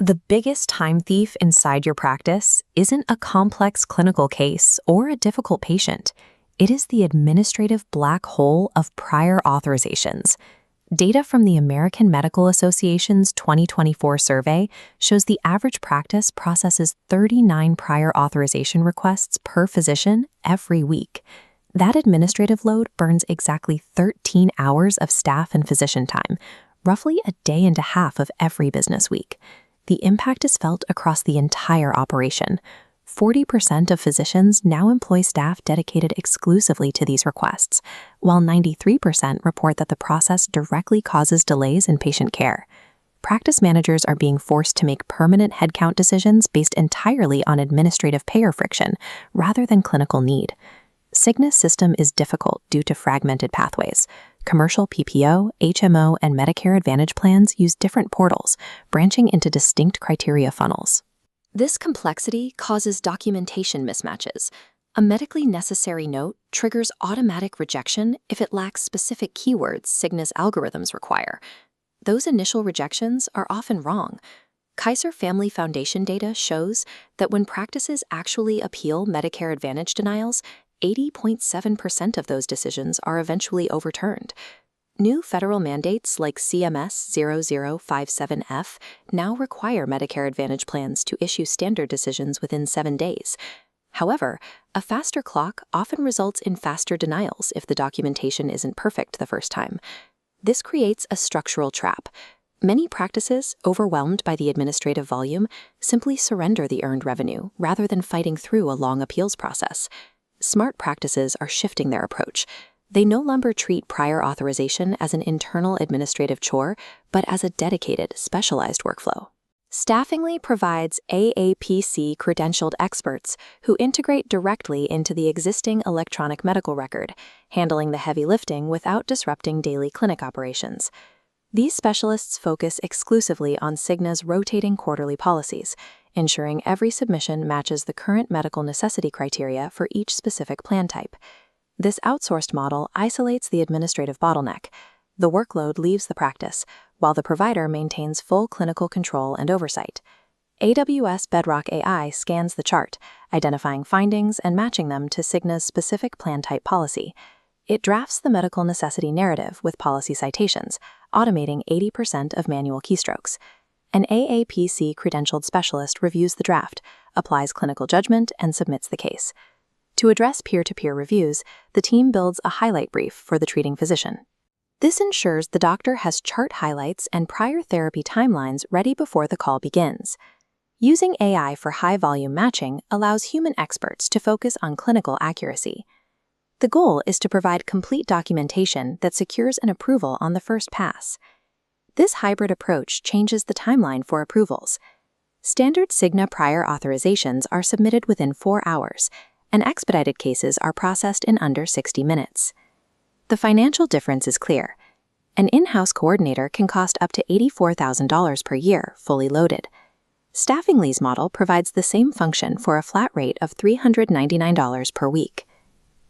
The biggest time thief inside your practice isn't a complex clinical case or a difficult patient. It is the administrative black hole of prior authorizations. Data from the American Medical Association's 2024 survey shows the average practice processes 39 prior authorization requests per physician every week. That administrative load burns exactly 13 hours of staff and physician time, roughly a day and a half of every business week. The impact is felt across the entire operation. 40% of physicians now employ staff dedicated exclusively to these requests, while 93% report that the process directly causes delays in patient care. Practice managers are being forced to make permanent headcount decisions based entirely on administrative payer friction rather than clinical need. Cigna's system is difficult due to fragmented pathways. Commercial PPO, HMO, and Medicare Advantage plans use different portals, branching into distinct criteria funnels. This complexity causes documentation mismatches. A medically necessary note triggers automatic rejection if it lacks specific keywords Cigna's algorithms require. Those initial rejections are often wrong. Kaiser Family Foundation data shows that when practices actually appeal Medicare Advantage denials, 80.7% of those decisions are eventually overturned. New federal mandates like CMS 0057F now require Medicare Advantage plans to issue standard decisions within 7 days. However, a faster clock often results in faster denials if the documentation isn't perfect the first time. This creates a structural trap. Many practices, overwhelmed by the administrative volume, simply surrender the earned revenue rather than fighting through a long appeals process. Smart practices are shifting their approach. They no longer treat prior authorization as an internal administrative chore, but as a dedicated, specialized workflow. Staffingly provides AAPC credentialed experts who integrate directly into the existing electronic medical record, handling the heavy lifting without disrupting daily clinic operations. These specialists focus exclusively on Cigna's rotating quarterly policies, ensuring every submission matches the current medical necessity criteria for each specific plan type. This outsourced model isolates the administrative bottleneck. The workload leaves the practice, while the provider maintains full clinical control and oversight. AWS Bedrock AI scans the chart, identifying findings and matching them to Cigna's specific plan type policy. It drafts the medical necessity narrative with policy citations, automating 80% of manual keystrokes. An AAPC credentialed specialist reviews the draft, applies clinical judgment, and submits the case. To address peer-to-peer reviews, the team builds a highlight brief for the treating physician. This ensures the doctor has chart highlights and prior therapy timelines ready before the call begins. Using AI for high-volume matching allows human experts to focus on clinical accuracy. The goal is to provide complete documentation that secures an approval on the first pass. This hybrid approach changes the timeline for approvals. Standard Cigna prior authorizations are submitted within 4 hours, and expedited cases are processed in under 60 minutes. The financial difference is clear. An in-house coordinator can cost up to $84,000 per year, fully loaded. Staffingly's model provides the same function for a flat rate of $399 per week.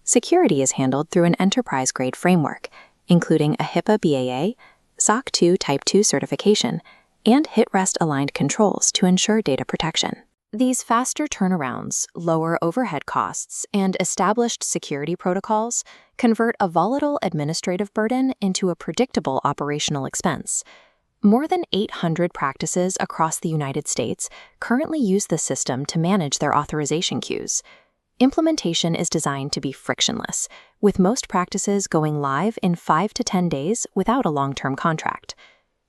Security is handled through an enterprise-grade framework, including a HIPAA BAA, SOC 2 Type 2 certification, and HITREST-aligned controls to ensure data protection. These faster turnarounds, lower overhead costs, and established security protocols convert a volatile administrative burden into a predictable operational expense. More than 800 practices across the United States currently use the system to manage their authorization queues. Implementation is designed to be frictionless, with most practices going live in 5 to 10 days without a long-term contract.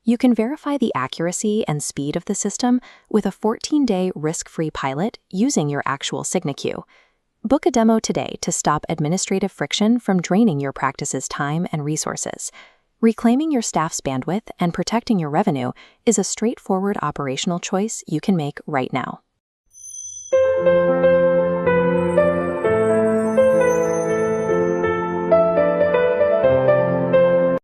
You can verify the accuracy and speed of the system with a 14-day risk-free pilot using your actual Cigna queue. Book a demo today to stop administrative friction from draining your practice's time and resources. Reclaiming your staff's bandwidth and protecting your revenue is a straightforward operational choice you can make right now.